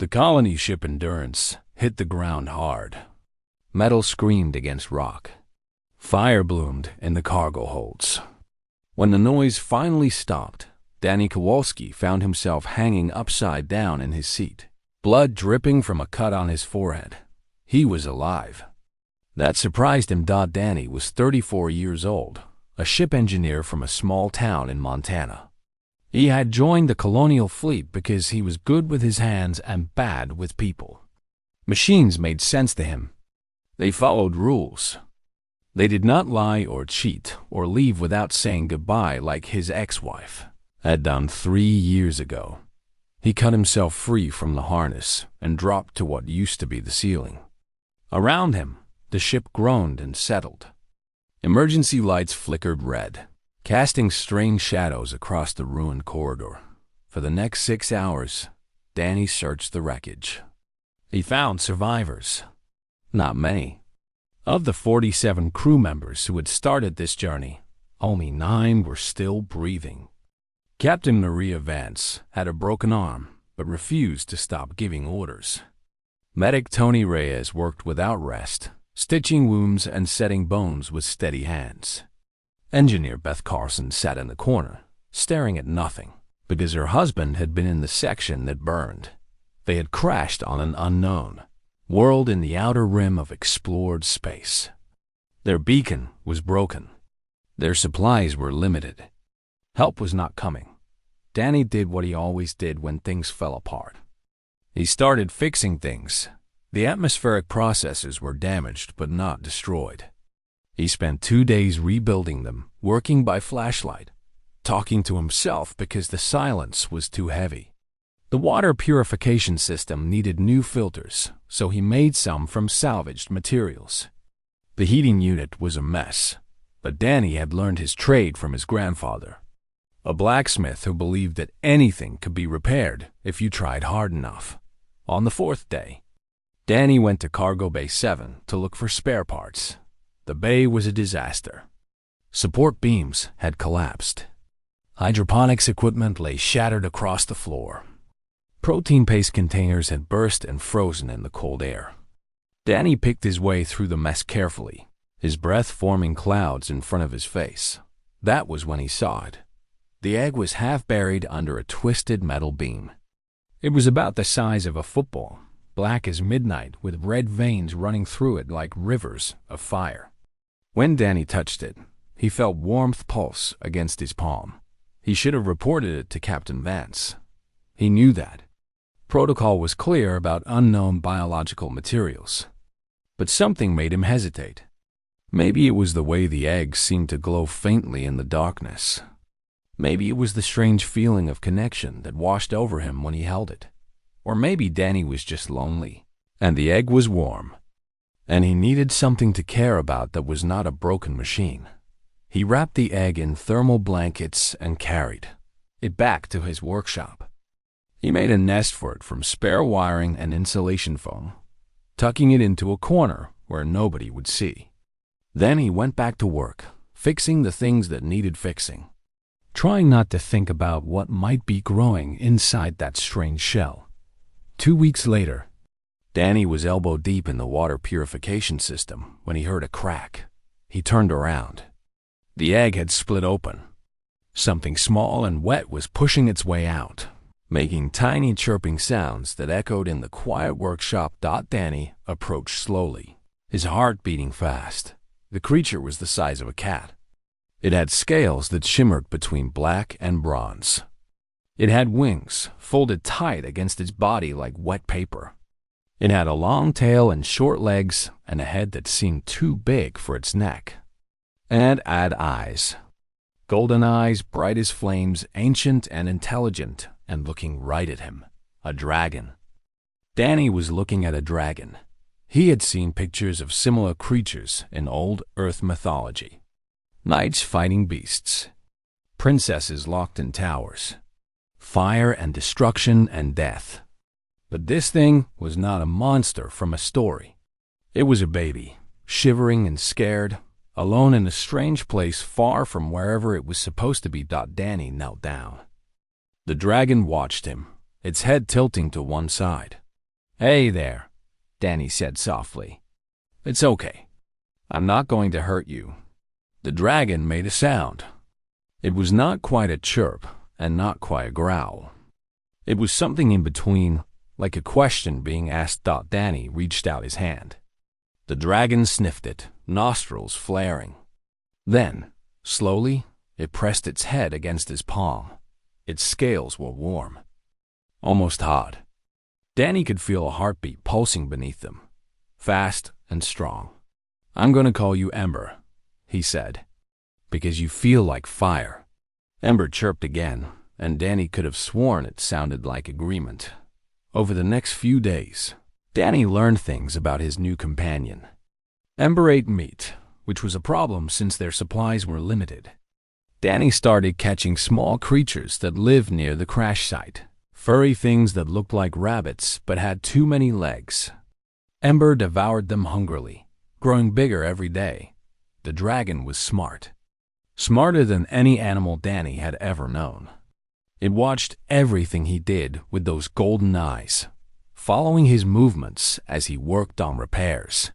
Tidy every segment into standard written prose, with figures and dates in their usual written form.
The colony ship Endurance hit the ground hard. Metal screamed against rock. Fire bloomed in the cargo holds. When the noise finally stopped, Danny Kowalski found himself hanging upside down in his seat, blood dripping from a cut on his forehead. He was alive. That surprised him. Danny was 34 years old, a ship engineer from a small town in Montana. He had joined the colonial fleet because he was good with his hands and bad with people. Machines made sense to him. They followed rules. They did not lie or cheat or leave without saying goodbye like his ex-wife had done 3 years ago. He cut himself free from the harness and dropped to what used to be the ceiling. Around him, the ship groaned and settled. Emergency lights flickered red, casting strange shadows across the ruined corridor. For the next 6 hours, Danny searched the wreckage. He found survivors. Not many. Of the 47 crew members who had started this journey, only 9 were still breathing. Captain Maria Vance had a broken arm, but refused to stop giving orders. Medic Tony Reyes worked without rest, stitching wounds and setting bones with steady hands. Engineer Beth Carson sat in the corner, staring at nothing, because her husband had been in the section that burned. They had crashed on an unknown world in the outer rim of explored space. Their beacon was broken. Their supplies were limited. Help was not coming. Danny did what he always did when things fell apart. He started fixing things. The atmospheric processes were damaged but not destroyed. He spent 2 days rebuilding them, working by flashlight, talking to himself because the silence was too heavy. The water purification system needed new filters, so he made some from salvaged materials. The heating unit was a mess, but Danny had learned his trade from his grandfather, a blacksmith who believed that anything could be repaired if you tried hard enough. On the 4th day, Danny went to Cargo Bay 7 to look for spare parts. The bay was a disaster. Support beams had collapsed. Hydroponics equipment lay shattered across the floor. Protein paste containers had burst and frozen in the cold air. Danny picked his way through the mess carefully, his breath forming clouds in front of his face. That was when he saw it. The egg was half buried under a twisted metal beam. It was about the size of a football, black as midnight with red veins running through it like rivers of fire. When Danny touched it, he felt warmth pulse against his palm. He should have reported it to Captain Vance. He knew that. Protocol was clear about unknown biological materials. But something made him hesitate. Maybe it was the way the egg seemed to glow faintly in the darkness. Maybe it was the strange feeling of connection that washed over him when he held it. Or maybe Danny was just lonely, and the egg was warm, and he needed something to care about that was not a broken machine. He wrapped the egg in thermal blankets and carried it back to his workshop. He made a nest for it from spare wiring and insulation foam, tucking it into a corner where nobody would see. Then he went back to work, fixing the things that needed fixing, trying not to think about what might be growing inside that strange shell. 2 weeks later, Danny was elbow deep in the water purification system when he heard a crack. He turned around. The egg had split open. Something small and wet was pushing its way out, making tiny chirping sounds that echoed in the quiet workshop. Danny approached slowly, his heart beating fast. The creature was the size of a cat. It had scales that shimmered between black and bronze. It had wings folded tight against its body like wet paper. It had a long tail and short legs and a head that seemed too big for its neck. And it had eyes. Golden eyes, bright as flames, ancient and intelligent, and looking right at him. A dragon. Danny was looking at a dragon. He had seen pictures of similar creatures in old Earth mythology. Knights fighting beasts. Princesses locked in towers. Fire and destruction and death. But this thing was not a monster from a story. It was a baby, shivering and scared, alone in a strange place far from wherever it was supposed to be. Danny knelt down. The dragon watched him, its head tilting to one side, "Hey there," Danny said softly. "It's okay. I'm not going to hurt you." The dragon made a sound. It was not quite a chirp and not quite a growl. It was something in between, like a question being asked. Danny reached out his hand. The dragon sniffed it, nostrils flaring. Then, slowly, it pressed its head against his palm. Its scales were warm, almost hot. Danny could feel a heartbeat pulsing beneath them, fast and strong. "I'm going to call you Ember," he said, "because you feel like fire." Ember chirped again, and Danny could have sworn it sounded like agreement. Over the next few days, Danny learned things about his new companion. Ember ate meat, which was a problem since their supplies were limited. Danny started catching small creatures that lived near the crash site, furry things that looked like rabbits but had too many legs. Ember devoured them hungrily, growing bigger every day. The dragon was smart. Smarter than any animal Danny had ever known. It watched everything he did with those golden eyes, following his movements as he worked on repairs.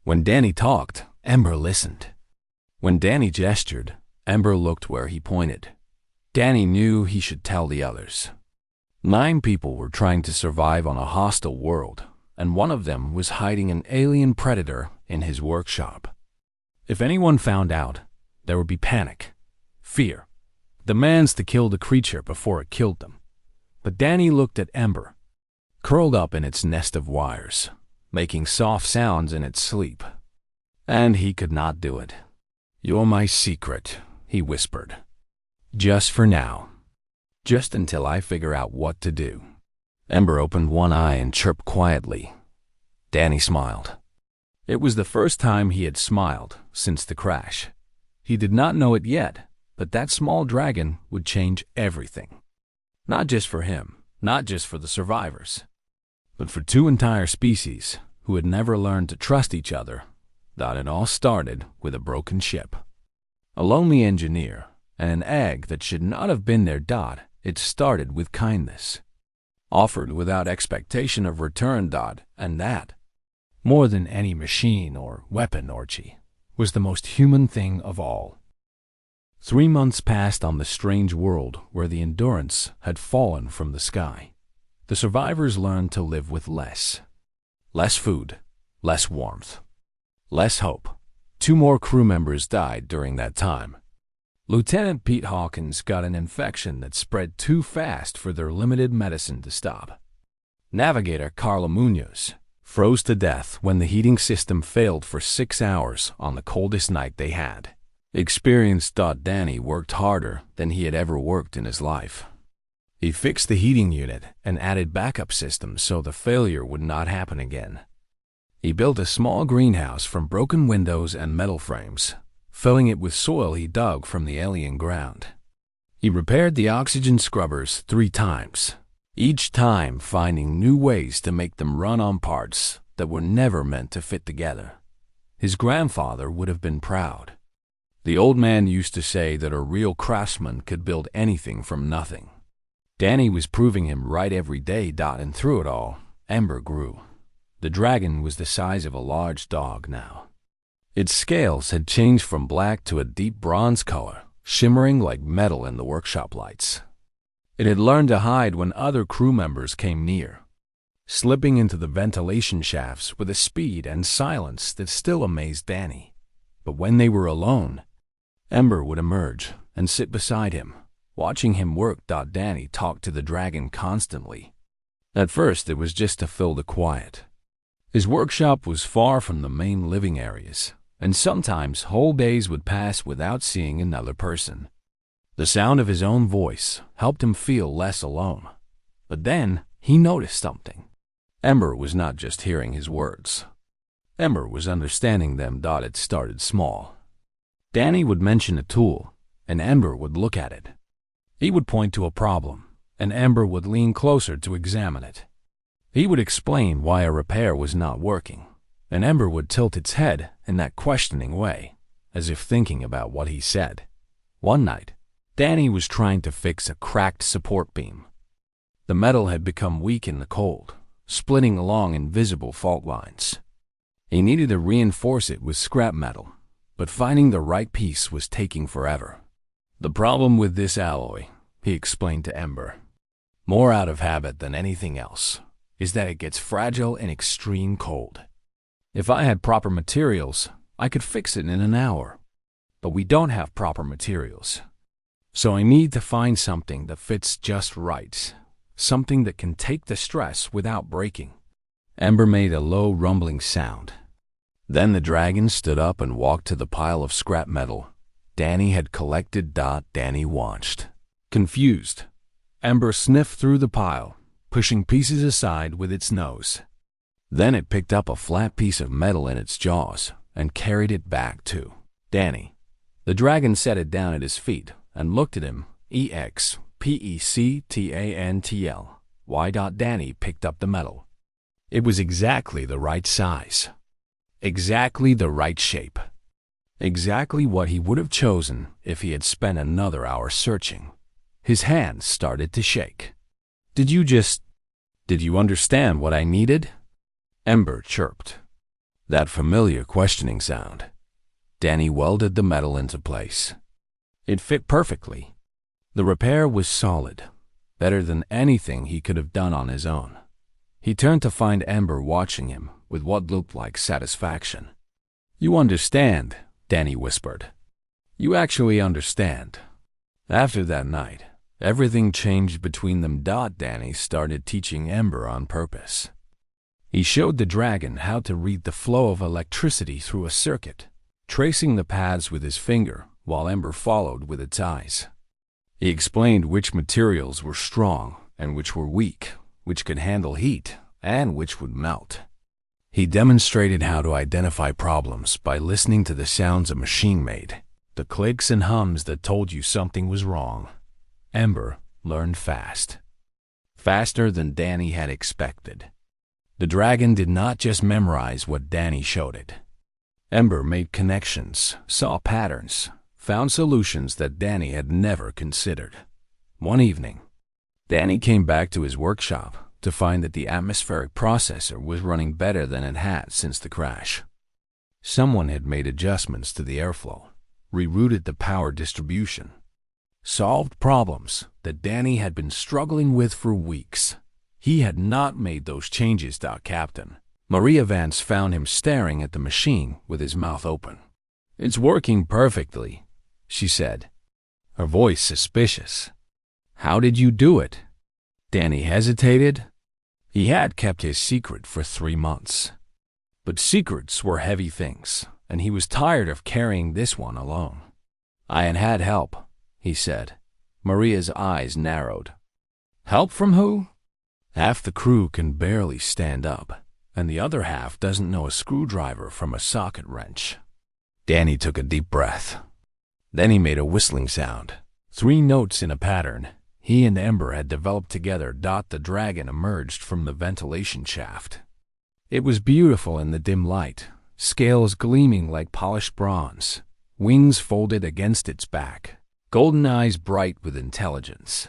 When Danny talked, Ember listened. When Danny gestured, Ember looked where he pointed. Danny knew he should tell the others. 9 people were trying to survive on a hostile world, and one of them was hiding an alien predator in his workshop. If anyone found out, there would be panic, fear, demands to kill the creature before it killed them. But Danny looked at Ember, curled up in its nest of wires, making soft sounds in its sleep. And he could not do it. "You're my secret," he whispered. "Just for now. Just until I figure out what to do." Ember opened one eye and chirped quietly. Danny smiled. It was the first time he had smiled since the crash. He did not know it yet, but that small dragon would change everything. Not just for him, not just for the survivors, but for 2 entire species who had never learned to trust each other. That it all started with a broken ship, a lonely engineer, and an egg that should not have been there. It started with kindness, offered without expectation of return. And that, more than any machine or weapon, was the most human thing of all. 3 months passed on the strange world where the endurance had fallen from the sky. The survivors learned to live with less. Less food, less warmth, less hope. 2 more crew members died during that time. Lieutenant Pete Hawkins got an infection that spread too fast for their limited medicine to stop. Navigator Carla Munoz froze to death when the heating system failed for 6 hours on the coldest night they had. Experienced Danny worked harder than he had ever worked in his life. He fixed the heating unit and added backup systems so the failure would not happen again. He built a small greenhouse from broken windows and metal frames, filling it with soil he dug from the alien ground. He repaired the oxygen scrubbers 3 times, each time finding new ways to make them run on parts that were never meant to fit together. His grandfather would have been proud. The old man used to say that a real craftsman could build anything from nothing. Danny was proving him right every day. And through it all, Ember grew. The dragon was the size of a large dog now. Its scales had changed from black to a deep bronze color, shimmering like metal in the workshop lights. It had learned to hide when other crew members came near, slipping into the ventilation shafts with a speed and silence that still amazed Danny. But when they were alone, Ember would emerge and sit beside him, watching him work. Danny talked to the dragon constantly. At first, it was just to fill the quiet. His workshop was far from the main living areas, and sometimes whole days would pass without seeing another person. The sound of his own voice helped him feel less alone. But then he noticed something. Ember was not just hearing his words. Ember was understanding them. It started small. Danny would mention a tool, and Ember would look at it. He would point to a problem, and Ember would lean closer to examine it. He would explain why a repair was not working, and Ember would tilt its head in that questioning way, as if thinking about what he said. One night, Danny was trying to fix a cracked support beam. The metal had become weak in the cold, splitting along invisible fault lines. He needed to reinforce it with scrap metal, but finding the right piece was taking forever. "The problem with this alloy," he explained to Ember, "more out of habit than anything else, is that it gets fragile in extreme cold. If I had proper materials, I could fix it in an hour. But we don't have proper materials. So I need to find something that fits just right, something that can take the stress without breaking." Ember made a low rumbling sound. Then the dragon stood up and walked to the pile of scrap metal Danny had collected. Danny watched, confused. Ember sniffed through the pile, pushing pieces aside with its nose. Then it picked up a flat piece of metal in its jaws and carried it back to Danny. The dragon set it down at his feet and looked at him. Expectantl. Danny picked up the metal. It was exactly the right size, exactly the right shape, exactly what he would have chosen if he had spent another hour searching. His hands started to shake. Did you understand what I needed?" Ember chirped. That familiar questioning sound. Danny welded the metal into place. It fit perfectly. The repair was solid, better than anything he could have done on his own. He turned to find Ember watching him with what looked like satisfaction. "You understand," Danny whispered. "You actually understand." After that night, everything changed between them. Danny started teaching Ember on purpose. He showed the dragon how to read the flow of electricity through a circuit, tracing the paths with his finger while Ember followed with its eyes. He explained which materials were strong and which were weak, which could handle heat and which would melt. He demonstrated how to identify problems by listening to the sounds a machine made, the clicks and hums that told you something was wrong. Ember learned fast, faster than Danny had expected. The dragon did not just memorize what Danny showed it. Ember made connections, saw patterns, found solutions that Danny had never considered. One evening, Danny came back to his workshop to find that the atmospheric processor was running better than it had since the crash. Someone had made adjustments to the airflow, rerouted the power distribution, solved problems that Danny had been struggling with for weeks. He had not made those changes. Captain Maria Vance found him staring at the machine with his mouth open. "It's working perfectly," she said, her voice suspicious. "How did you do it?" Danny hesitated. He had kept his secret for 3 months. But secrets were heavy things, and he was tired of carrying this one alone. "I had help," he said. Maria's eyes narrowed. "Help from who?" "Half the crew can barely stand up, and the other half doesn't know a screwdriver from a socket wrench." Danny took a deep breath. Then he made a whistling sound. 3 notes in a pattern he and Ember had developed together. The dragon emerged from the ventilation shaft. It was beautiful in the dim light, scales gleaming like polished bronze, wings folded against its back, golden eyes bright with intelligence.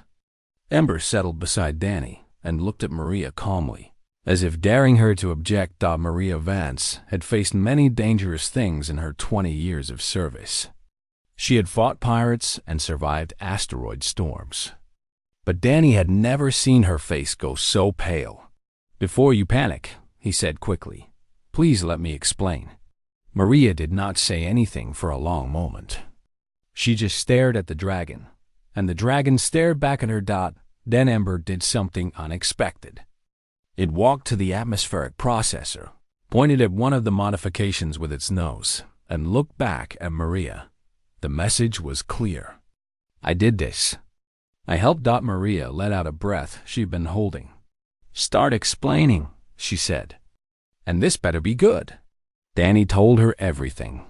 Ember settled beside Danny and looked at Maria calmly, as if daring her to object. Maria Vance had faced many dangerous things in her 20 years of service. She had fought pirates and survived asteroid storms. But Danny had never seen her face go so pale. "Before you panic," he said quickly, "please let me explain." Maria did not say anything for a long moment. She just stared at the dragon, and the dragon stared back at her. Then Ember did something unexpected. It walked to the atmospheric processor, pointed at one of the modifications with its nose, and looked back at Maria. The message was clear. "I did this. I helped." Maria let out a breath she'd been holding. "Start explaining," she said. "And this better be good." Danny told her everything.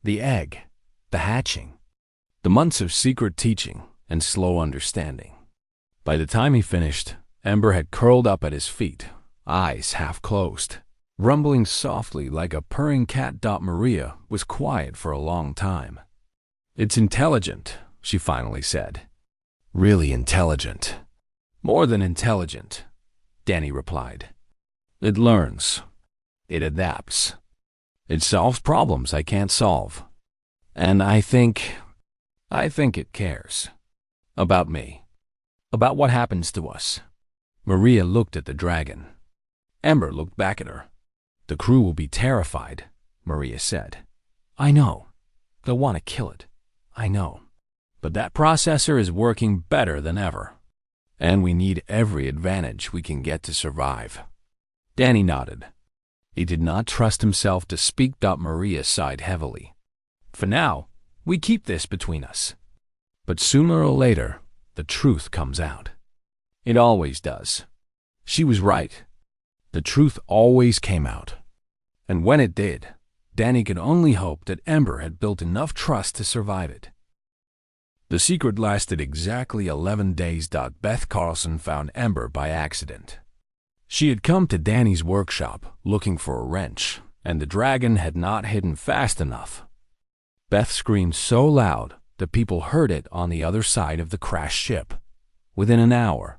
The egg, the hatching, the months of secret teaching and slow understanding. By the time he finished, Ember had curled up at his feet, eyes half closed, rumbling softly like a purring cat. Maria was quiet for a long time. "It's intelligent," she finally said. "Really intelligent." "More than intelligent," Danny replied. It learns. It adapts. It solves problems I can't solve. And I think it cares. About me. About what happens to us. Maria looked at the dragon. Ember looked back at her. The crew will be terrified, Maria said. I know. They'll want to kill it. I know. But that processor is working better than ever. And we need every advantage we can get to survive. Danny nodded. He did not trust himself to speak. Maria sighed heavily. For now, we keep this between us. But sooner or later, the truth comes out. It always does. She was right. The truth always came out. And when it did, Danny could only hope that Ember had built enough trust to survive it. The secret lasted exactly 11 days. Beth Carlson found Ember by accident. She had come to Danny's workshop looking for a wrench, and the dragon had not hidden fast enough. Beth screamed so loud that people heard it on the other side of the crashed ship. Within an hour,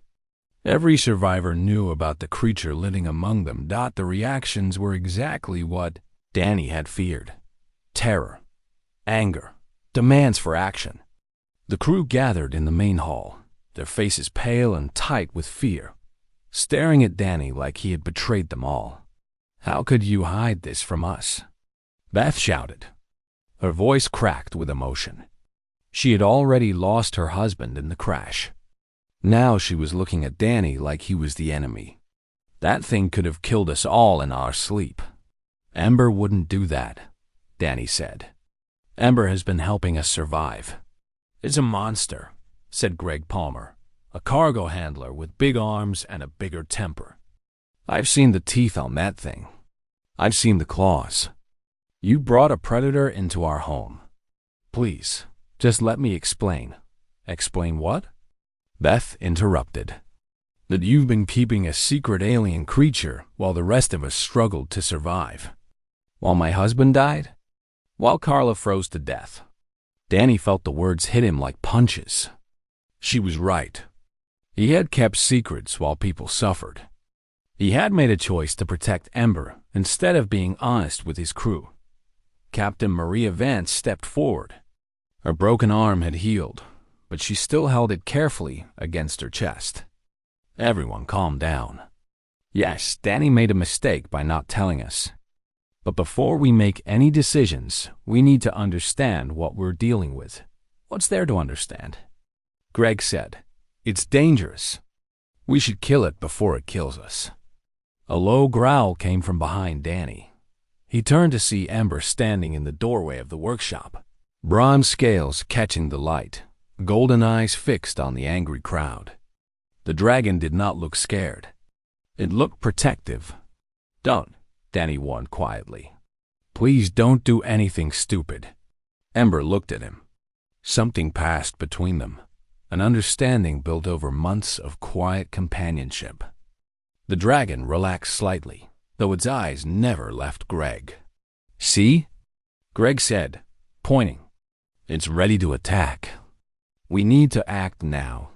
every survivor knew about the creature living among them. The reactions were exactly what Danny had feared. Terror, anger, demands for action. The crew gathered in the main hall, their faces pale and tight with fear, staring at Danny like he had betrayed them all. How could you hide this from us? Beth shouted. Her voice cracked with emotion. She had already lost her husband in the crash. Now she was looking at Danny like he was the enemy. That thing could have killed us all in our sleep. Ember wouldn't do that, Danny said. Ember has been helping us survive. It's a monster, said Greg Palmer, a cargo handler with big arms and a bigger temper. I've seen the teeth on that thing. I've seen the claws. You brought a predator into our home. Please, just let me explain. Explain what? Beth interrupted. That you've been keeping a secret alien creature while the rest of us struggled to survive. While my husband died? While Carla froze to death. Danny felt the words hit him like punches. She was right. He had kept secrets while people suffered. He had made a choice to protect Ember instead of being honest with his crew. Captain Maria Vance stepped forward. Her broken arm had healed, but she still held it carefully against her chest. Everyone calmed down. Yes, Danny made a mistake by not telling us. But before we make any decisions, we need to understand what we're dealing with. What's there to understand? Greg said, It's dangerous. We should kill it before it kills us. A low growl came from behind Danny. He turned to see Ember standing in the doorway of the workshop, bronze scales catching the light, golden eyes fixed on the angry crowd. The dragon did not look scared. It looked protective. Don't, Danny warned quietly. Please don't do anything stupid. Ember looked at him. Something passed between them, an understanding built over months of quiet companionship. The dragon relaxed slightly, though its eyes never left Greg. See? Greg said, pointing. It's ready to attack. We need to act now.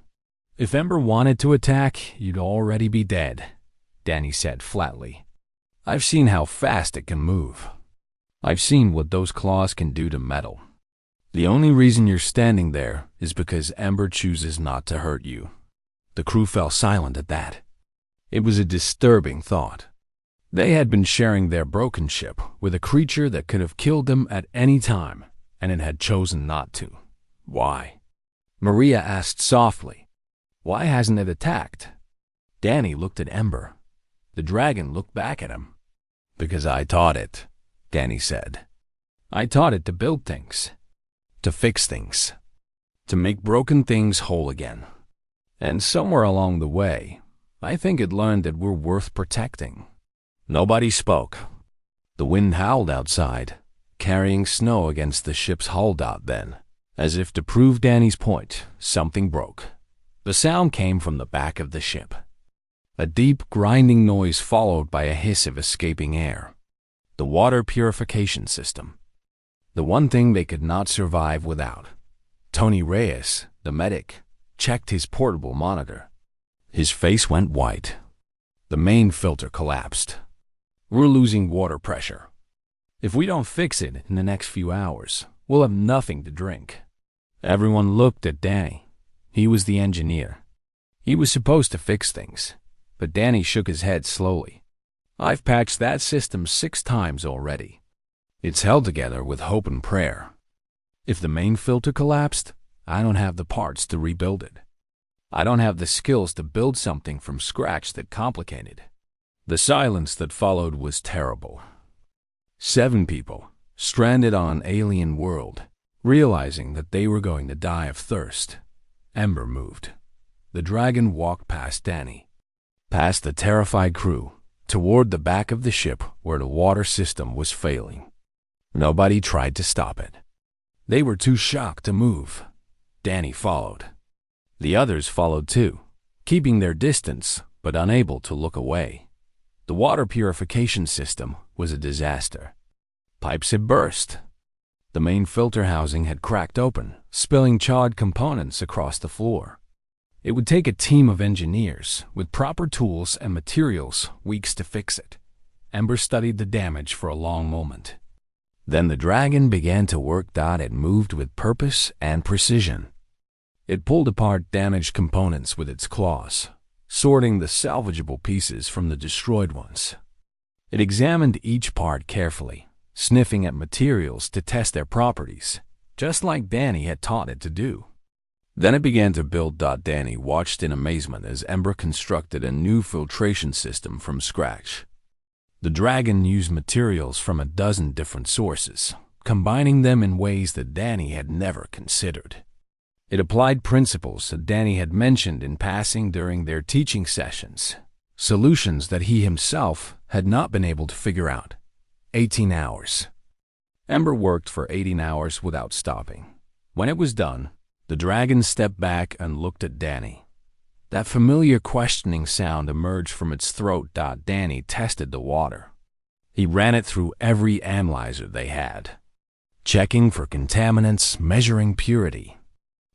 If Ember wanted to attack, you'd already be dead, Danny said flatly. I've seen how fast it can move. I've seen what those claws can do to metal. The only reason you're standing there is because Ember chooses not to hurt you. The crew fell silent at that. It was a disturbing thought. They had been sharing their broken ship with a creature that could have killed them at any time, and it had chosen not to. Why? Maria asked softly. Why hasn't it attacked? Danny looked at Ember. The dragon looked back at him. Because I taught it, Danny said. I taught it to build things, to fix things, to make broken things whole again. And somewhere along the way, I think it learned that we're worth protecting. Nobody spoke. The wind howled outside, carrying snow against the ship's hull. Then, as if to prove Danny's point, something broke. The sound came from the back of the ship. A deep, grinding noise followed by a hiss of escaping air. The water purification system. The one thing they could not survive without. Tony Reyes, the medic, checked his portable monitor. His face went white. The main filter collapsed. We're losing water pressure. If we don't fix it in the next few hours, we'll have nothing to drink. Everyone looked at Danny. He was the engineer. He was supposed to fix things, but Danny shook his head slowly. I've patched that system 6 times already. It's held together with hope and prayer. If the main filter collapsed, I don't have the parts to rebuild it. I don't have the skills to build something from scratch that complicated. The silence that followed was terrible. 7 people, stranded on an alien world, realizing that they were going to die of thirst. Ember moved. The dragon walked past Danny, past the terrified crew, toward the back of the ship where the water system was failing. Nobody tried to stop it. They were too shocked to move. Danny followed. The others followed too, keeping their distance but unable to look away. The water purification system was a disaster. Pipes had burst. The main filter housing had cracked open, spilling charred components across the floor. It would take a team of engineers with proper tools and materials weeks to fix it. Ember studied the damage for a long moment. Then the dragon began to work. It moved with purpose and precision. It pulled apart damaged components with its claws, sorting the salvageable pieces from the destroyed ones. It examined each part carefully, sniffing at materials to test their properties, just like Danny had taught it to do. Then it began to build. Danny watched in amazement as Ember constructed a new filtration system from scratch. The dragon used materials from a dozen different sources, combining them in ways that Danny had never considered. It applied principles that Danny had mentioned in passing during their teaching sessions, solutions that he himself had not been able to figure out. 18 hours. Ember worked for 18 hours without stopping. When it was done, the dragon stepped back and looked at Danny. That familiar questioning sound emerged from its throat. Danny tested the water. He ran it through every analyzer they had, checking for contaminants, measuring purity,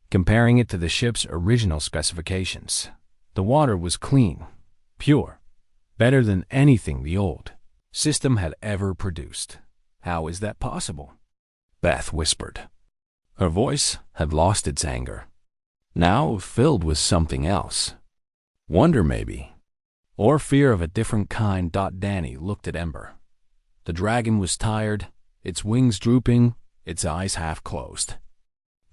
comparing it to the ship's original specifications. The water was clean, pure, better than anything the old system had ever produced. How is that possible? Beth whispered. Her voice had lost its anger, now filled with something else. Wonder, maybe, or fear of a different kind. Danny looked at Ember. The dragon was tired, its wings drooping, its eyes half closed.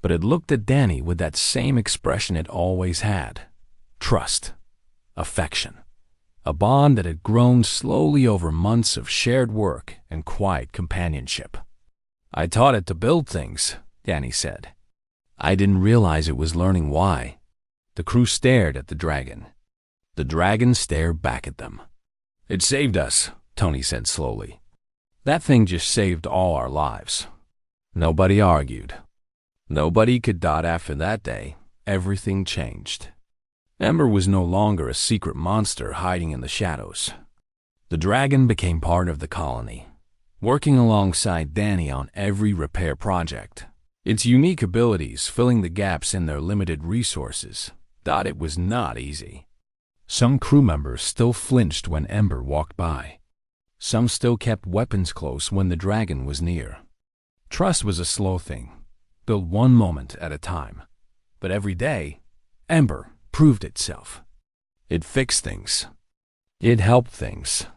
But it looked at Danny with that same expression it always had. Trust, affection, a bond that had grown slowly over months of shared work and quiet companionship. I taught it to build things, Danny said. I didn't realize it was learning why. The crew stared at the dragon. The dragon stared back at them. It saved us, Tony said slowly. That thing just saved all our lives. Nobody argued. Nobody could. After that day, everything changed. Ember was no longer a secret monster hiding in the shadows. The dragon became part of the colony, working alongside Danny on every repair project, its unique abilities filling the gaps in their limited resources. It was not easy. Some crew members still flinched when Ember walked by. Some still kept weapons close when the dragon was near. Trust was a slow thing, built one moment at a time. But every day, Ember proved itself. It fixed things. It helped things.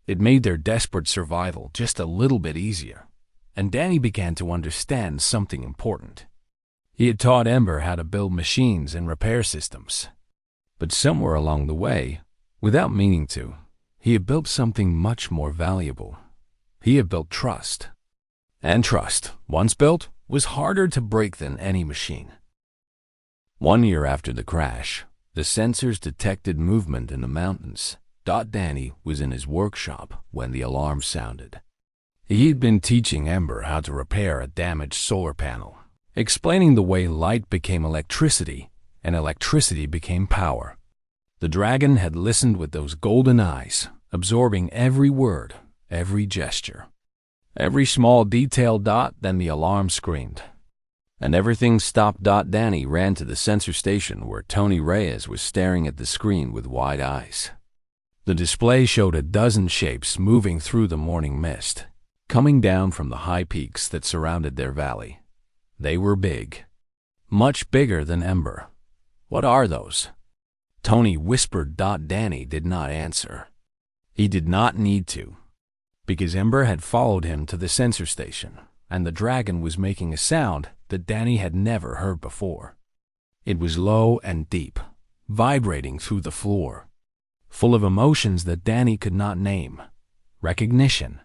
It made their desperate survival just a little bit easier. And Danny began to understand something important. He had taught Ember how to build machines and repair systems. But somewhere along the way, without meaning to, he had built something much more valuable. He had built trust. And trust, once built, was harder to break than any machine. 1 year after the crash, the sensors detected movement in the mountains. Danny was in his workshop when the alarm sounded. He'd been teaching Ember how to repair a damaged solar panel, explaining the way light became electricity and electricity became power. The dragon had listened with those golden eyes, absorbing every word, every gesture, every small detail. Then the alarm screamed, and everything stopped. Danny ran to the sensor station where Tony Reyes was staring at the screen with wide eyes. The display showed a dozen shapes moving through the morning mist, coming down from the high peaks that surrounded their valley. They were big, much bigger than Ember. "What are those?" Tony whispered. Danny did not answer. He did not need to, because Ember had followed him to the sensor station, and the dragon was making a sound that Danny had never heard before. It was low and deep, vibrating through the floor, full of emotions that Danny could not name: recognition,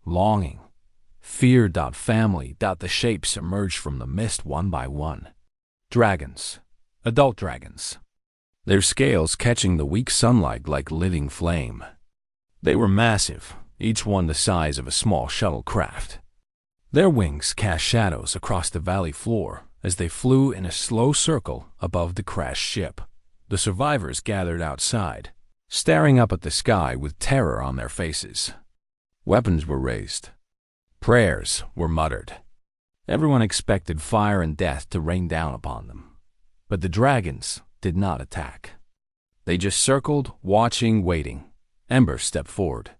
longing, fear. Family. The shapes emerged from the mist one by one. Dragons, adult dragons, their scales catching the weak sunlight like living flame. They were massive, each one the size of a small shuttlecraft. Their wings cast shadows across the valley floor as they flew in a slow circle above the crashed ship. The survivors gathered outside, staring up at the sky with terror on their faces. Weapons were raised. Prayers were muttered. Everyone expected fire and death to rain down upon them. But the dragons did not attack. They just circled, watching, waiting. Ember stepped forward.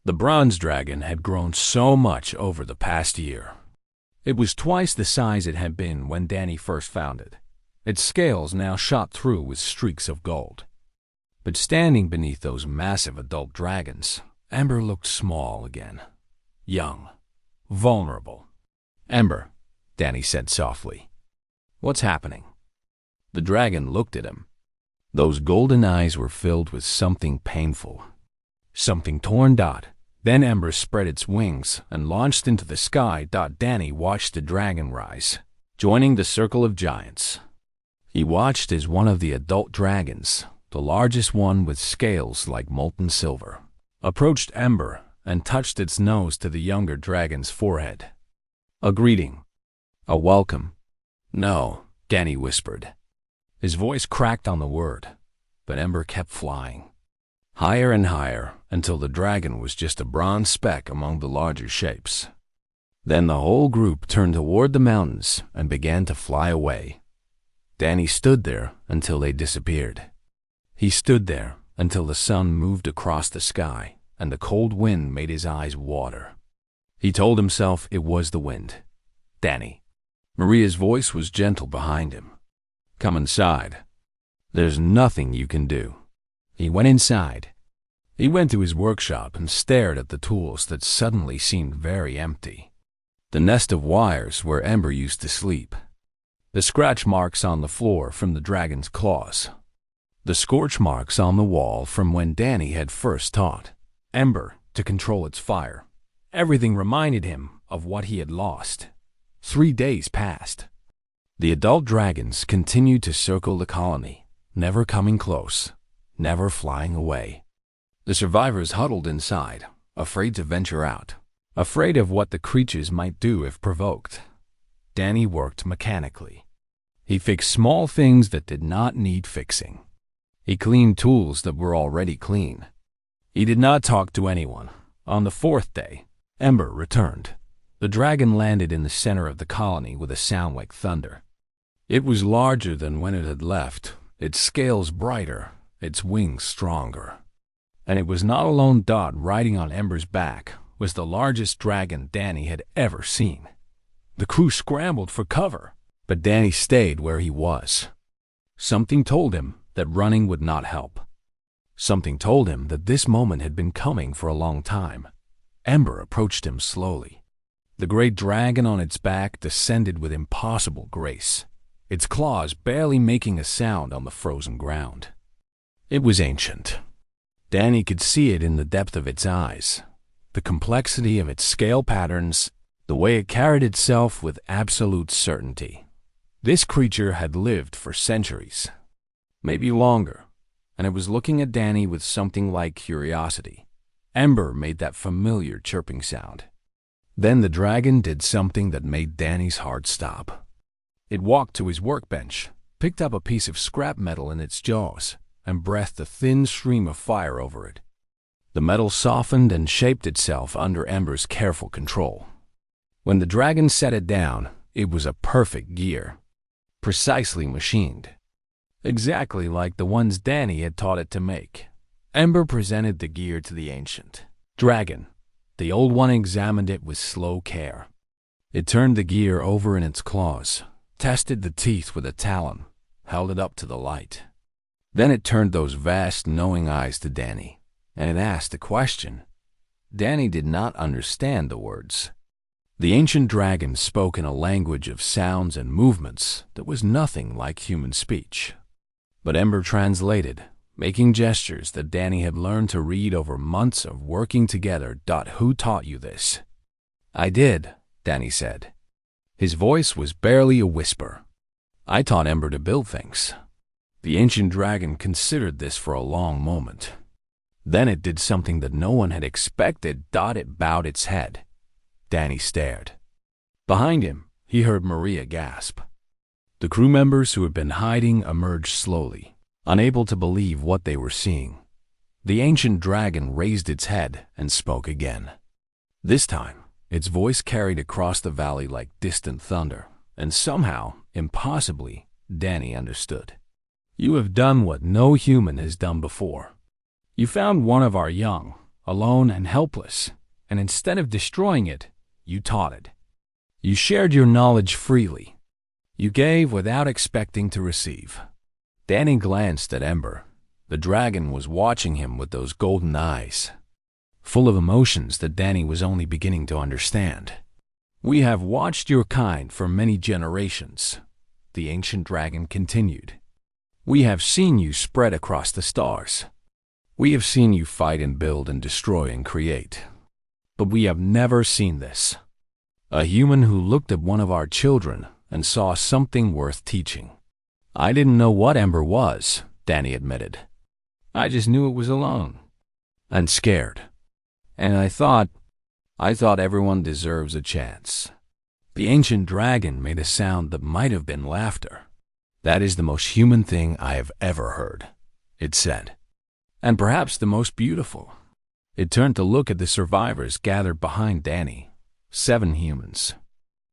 The bronze dragon had grown so much over the past year. It was twice the size it had been when Danny first found it. Its scales now shot through with streaks of gold. But standing beneath those massive adult dragons, Ember looked small again. Young. Vulnerable. "Ember," Danny said softly. "What's happening?" The dragon looked at him. Those golden eyes were filled with something painful. Something torn. Then Ember spread its wings and launched into the sky. Danny watched the dragon rise, joining the circle of giants. He watched as one of the adult dragons, the largest one with scales like molten silver, approached Ember and touched its nose to the younger dragon's forehead. "A greeting. A welcome." "No," Danny whispered. His voice cracked on the word, but Ember kept flying. Higher and higher, until the dragon was just a bronze speck among the larger shapes. Then the whole group turned toward the mountains and began to fly away. Danny stood there until they disappeared. He stood there until the sun moved across the sky and the cold wind made his eyes water. He told himself it was the wind. "Danny." Maria's voice was gentle behind him. "Come inside. There's nothing you can do." He went inside. He went to his workshop and stared at the tools that suddenly seemed very empty. The nest of wires where Ember used to sleep. The scratch marks on the floor from the dragon's claws. The scorch marks on the wall from when Danny had first taught Ember to control its fire. Everything reminded him of what he had lost. 3 days passed. The adult dragons continued to circle the colony, never coming close, never flying away. The survivors huddled inside, afraid to venture out, afraid of what the creatures might do if provoked. Danny worked mechanically. He fixed small things that did not need fixing. He cleaned tools that were already clean. He did not talk to anyone. On the 4th day, Ember returned. The dragon landed in the center of the colony with a sound like thunder. It was larger than when it had left, its scales brighter, its wings stronger. And it was not alone. Riding on Ember's back was the largest dragon Danny had ever seen. The crew scrambled for cover, but Danny stayed where he was. Something told him that running would not help. Something told him that this moment had been coming for a long time. Ember approached him slowly. The great dragon on its back descended with impossible grace, its claws barely making a sound on the frozen ground. It was ancient. Danny could see it in the depth of its eyes, the complexity of its scale patterns, the way it carried itself with absolute certainty. This creature had lived for centuries, maybe longer, and it was looking at Danny with something like curiosity. Ember made that familiar chirping sound. Then the dragon did something that made Danny's heart stop. It walked to his workbench, picked up a piece of scrap metal in its jaws, and breathed a thin stream of fire over it. The metal softened and shaped itself under Ember's careful control. When the dragon set it down, it was a perfect gear, precisely machined, exactly like the ones Danny had taught it to make. Ember presented the gear to the ancient dragon. The old one examined it with slow care. It turned the gear over in its claws, tested the teeth with a talon, held it up to the light. Then it turned those vast, knowing eyes to Danny, and it asked a question. Danny did not understand the words. The ancient dragon spoke in a language of sounds and movements that was nothing like human speech. But Ember translated, making gestures that Danny had learned to read over months of working together. Who taught you this? I did, Danny said. His voice was barely a whisper. I taught Ember to build things. The ancient dragon considered this for a long moment. Then it did something that no one had expected. It bowed its head. Danny stared. Behind him, he heard Maria gasp. The crew members who had been hiding emerged slowly, unable to believe what they were seeing. The ancient dragon raised its head and spoke again. This time, its voice carried across the valley like distant thunder, and somehow, impossibly, Danny understood. You have done what no human has done before. You found one of our young, alone and helpless, and instead of destroying it, you taught it. You shared your knowledge freely. You gave without expecting to receive. Danny glanced at Ember. The dragon was watching him with those golden eyes, full of emotions that Danny was only beginning to understand. We have watched your kind for many generations, the ancient dragon continued. We have seen you spread across the stars. We have seen you fight and build and destroy and create. But we have never seen this. A human who looked at one of our children and saw something worth teaching. I didn't know what Ember was, Danny admitted. I just knew it was alone and scared. And I thought everyone deserves a chance. The ancient dragon made a sound that might have been laughter. That is the most human thing I have ever heard, it said. And perhaps the most beautiful. It turned to look at the survivors gathered behind Danny. 7 humans.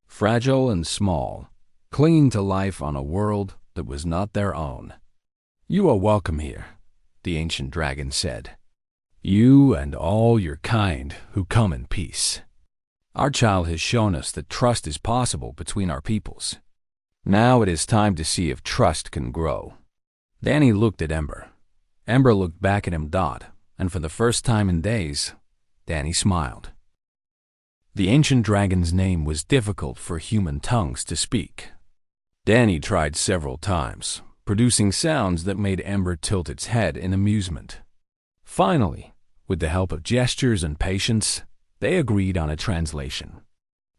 Fragile and small, clinging to life on a world that was not their own. You are welcome here, the ancient dragon said. You and all your kind who come in peace. Our child has shown us that trust is possible between our peoples. Now it is time to see if trust can grow. Danny looked at Ember. Ember looked back at him. And for the first time in days, Danny smiled. The ancient dragon's name was difficult for human tongues to speak. Danny tried several times, producing sounds that made Ember tilt its head in amusement. Finally, with the help of gestures and patience, they agreed on a translation.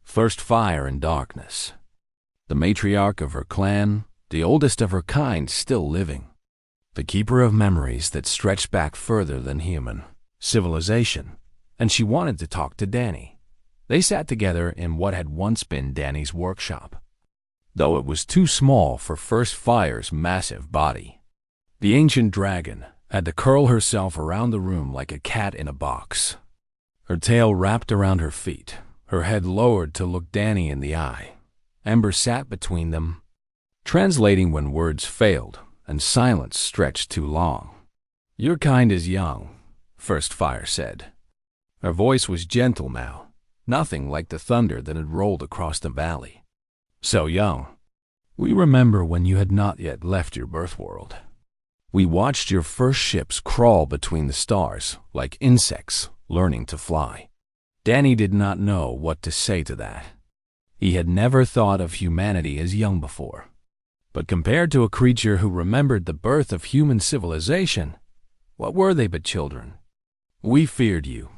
First fire and darkness. The matriarch of her clan, the oldest of her kind still living. The keeper of memories that stretched back further than human civilization, and she wanted to talk to Danny. They sat together in what had once been Danny's workshop, though it was too small for First Fire's massive body. The ancient dragon had to curl herself around the room like a cat in a box. Her tail wrapped around her feet, her head lowered to look Danny in the eye. Ember sat between them, translating when words failed and silence stretched too long. Your kind is young, First Fire said. Her voice was gentle now, nothing like the thunder that had rolled across the valley. So young. We remember when you had not yet left your birth world. We watched your first ships crawl between the stars like insects learning to fly. Danny did not know what to say to that. He had never thought of humanity as young before. But compared to a creature who remembered the birth of human civilization, what were they but children? We feared you,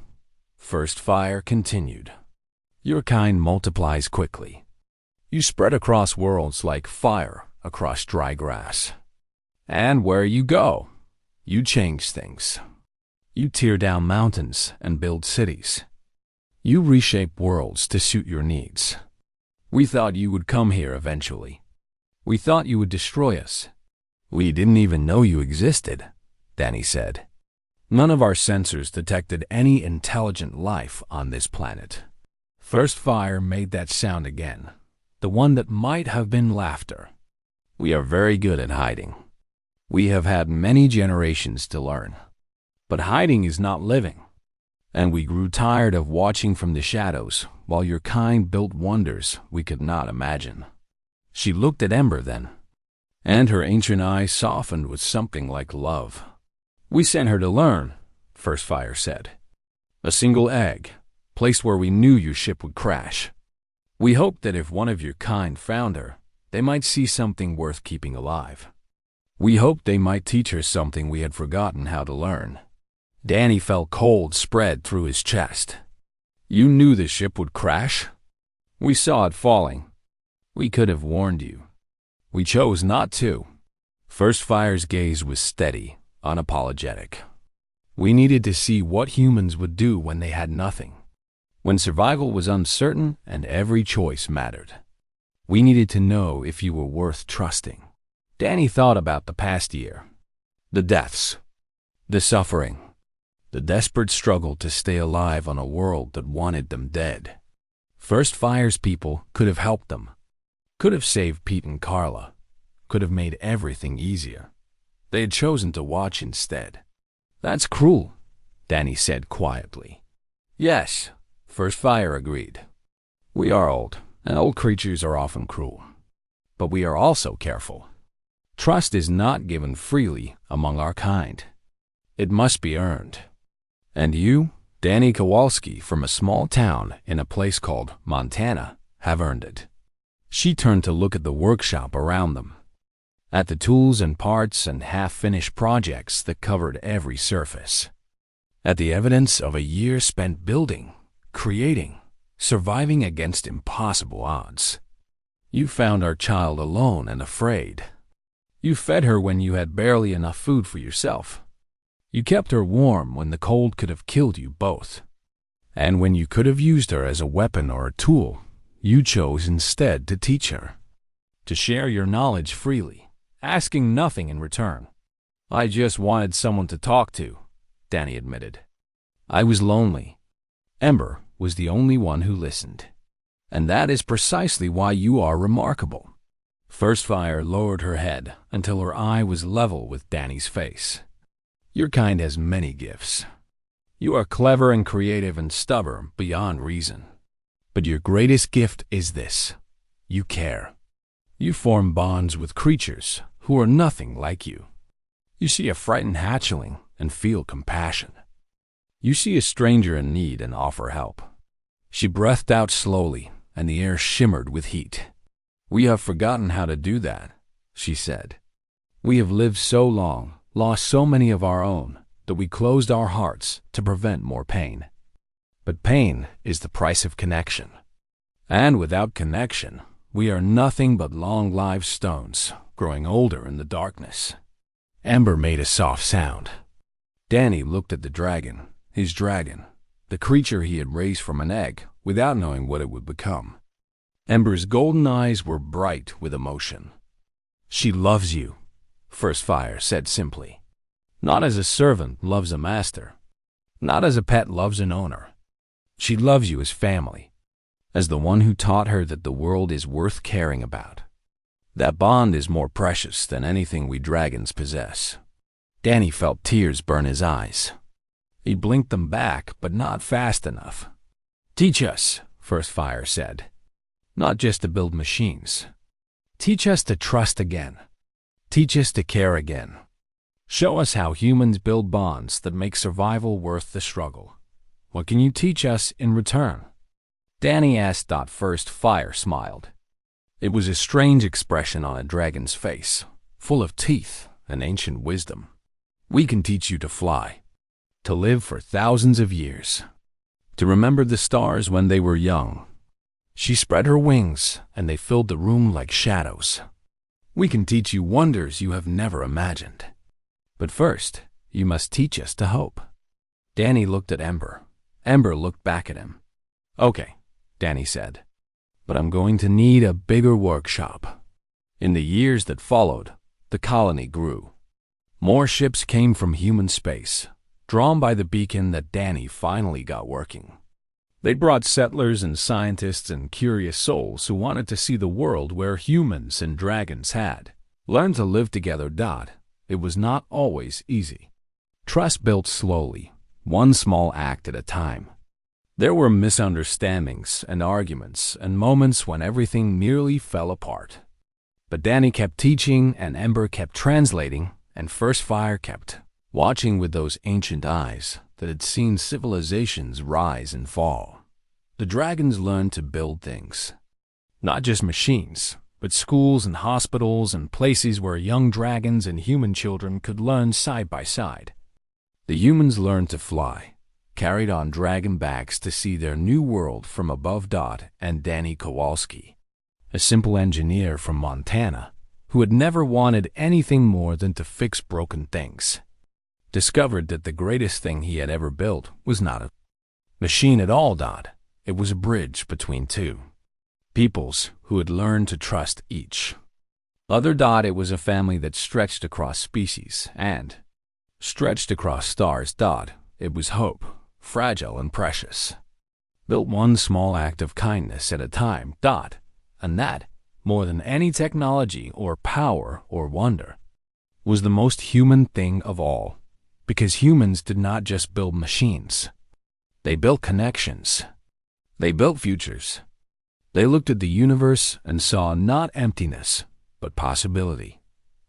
First Fire continued. Your kind multiplies quickly. You spread across worlds like fire across dry grass. And where you go, you change things. You tear down mountains and build cities. You reshape worlds to suit your needs. We thought you would come here eventually. We thought you would destroy us. We didn't even know you existed, Danny said. None of our sensors detected any intelligent life on this planet. First Fire made that sound again, the one that might have been laughter. We are very good at hiding. We have had many generations to learn. But hiding is not living. And we grew tired of watching from the shadows while your kind built wonders we could not imagine. She looked at Ember then, and her ancient eyes softened with something like love. We sent her to learn, First Fire said. A single egg, placed where we knew your ship would crash. We hoped that if one of your kind found her, they might see something worth keeping alive. We hoped they might teach her something we had forgotten how to learn. Danny felt cold spread through his chest. You knew the ship would crash? We saw it falling. We could have warned you. We chose not to. First Fire's gaze was steady, unapologetic. We needed to see what humans would do when they had nothing, when survival was uncertain and every choice mattered. We needed to know if you were worth trusting. Danny thought about the past year. The deaths. The suffering. The desperate struggle to stay alive on a world that wanted them dead. First Fire's people could have helped them. Could have saved Pete and Carla. Could have made everything easier. They had chosen to watch instead. That's cruel, Danny said quietly. Yes, First Fire agreed. We are old, and old creatures are often cruel. But we are also careful. Trust is not given freely among our kind. It must be earned. And you, Danny Kowalski from a small town in a place called Montana, have earned it. She turned to look at the workshop around them, at the tools and parts and half-finished projects that covered every surface, at the evidence of a year spent building, creating, surviving against impossible odds. You found our child alone and afraid. You fed her when you had barely enough food for yourself. You kept her warm when the cold could have killed you both. And when you could have used her as a weapon or a tool, you chose instead to teach her, to share your knowledge freely, asking nothing in return. I just wanted someone to talk to, Danny admitted. I was lonely. Ember was the only one who listened. And that is precisely why you are remarkable. First Fire lowered her head until her eye was level with Danny's face. Your kind has many gifts. You are clever and creative and stubborn beyond reason. But your greatest gift is this. You care. You form bonds with creatures who are nothing like you. You see a frightened hatchling and feel compassion. You see a stranger in need and offer help. She breathed out slowly, and the air shimmered with heat. We have forgotten how to do that, she said. We have lived so long, lost so many of our own, that we closed our hearts to prevent more pain. But pain is the price of connection. And without connection, we are nothing but long-lived stones, growing older in the darkness. Ember made a soft sound. Danny looked at the dragon, his dragon, the creature he had raised from an egg, without knowing what it would become. Ember's golden eyes were bright with emotion. She loves you, First Fire said simply. Not as a servant loves a master. Not as a pet loves an owner. She loves you as family, as the one who taught her that the world is worth caring about. That bond is more precious than anything we dragons possess. Danny felt tears burn his eyes. He blinked them back, but not fast enough. Teach us, First Fire said. Not just to build machines. Teach us to trust again. Teach us to care again. Show us how humans build bonds that make survival worth the struggle. What can you teach us in return? Danny asked. First Fire smiled. It was a strange expression on a dragon's face, full of teeth and ancient wisdom. We can teach you to fly, to live for thousands of years, to remember the stars when they were young. She spread her wings, and they filled the room like shadows. We can teach you wonders you have never imagined. But first, you must teach us to hope. Danny looked at Ember. Ember looked back at him. Okay, Danny said, but I'm going to need a bigger workshop. In the years that followed, the colony grew. More ships came from human space, drawn by the beacon that Danny finally got working. They brought settlers and scientists and curious souls who wanted to see the world where humans and dragons had learned to live together. It was not always easy. Trust built slowly, one small act at a time. There were misunderstandings and arguments and moments when everything nearly fell apart. But Danny kept teaching, and Ember kept translating, and First Fire kept watching with those ancient eyes that had seen civilizations rise and fall. The dragons learned to build things. Not just machines, but schools and hospitals and places where young dragons and human children could learn side by side. The humans learned to fly, carried on dragon backs to see their new world from above. And Danny Kowalski, a simple engineer from Montana who had never wanted anything more than to fix broken things, discovered that the greatest thing he had ever built was not a machine at all. It was a bridge between two peoples who had learned to trust each other. It was a family that stretched across species and stretched across stars. It was hope, fragile and precious, built one small act of kindness at a time. And that, more than any technology or power or wonder, was the most human thing of all, because humans did not just build machines. They built connections. They built futures. They looked at the universe and saw not emptiness, but possibility.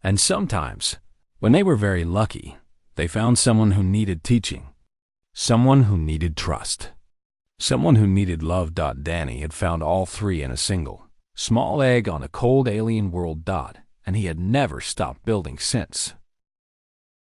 And sometimes, when they were very lucky, they found someone who needed teaching, someone who needed trust, someone who needed love. Danny had found all three in a single small egg on a cold alien world. And he had never stopped building since.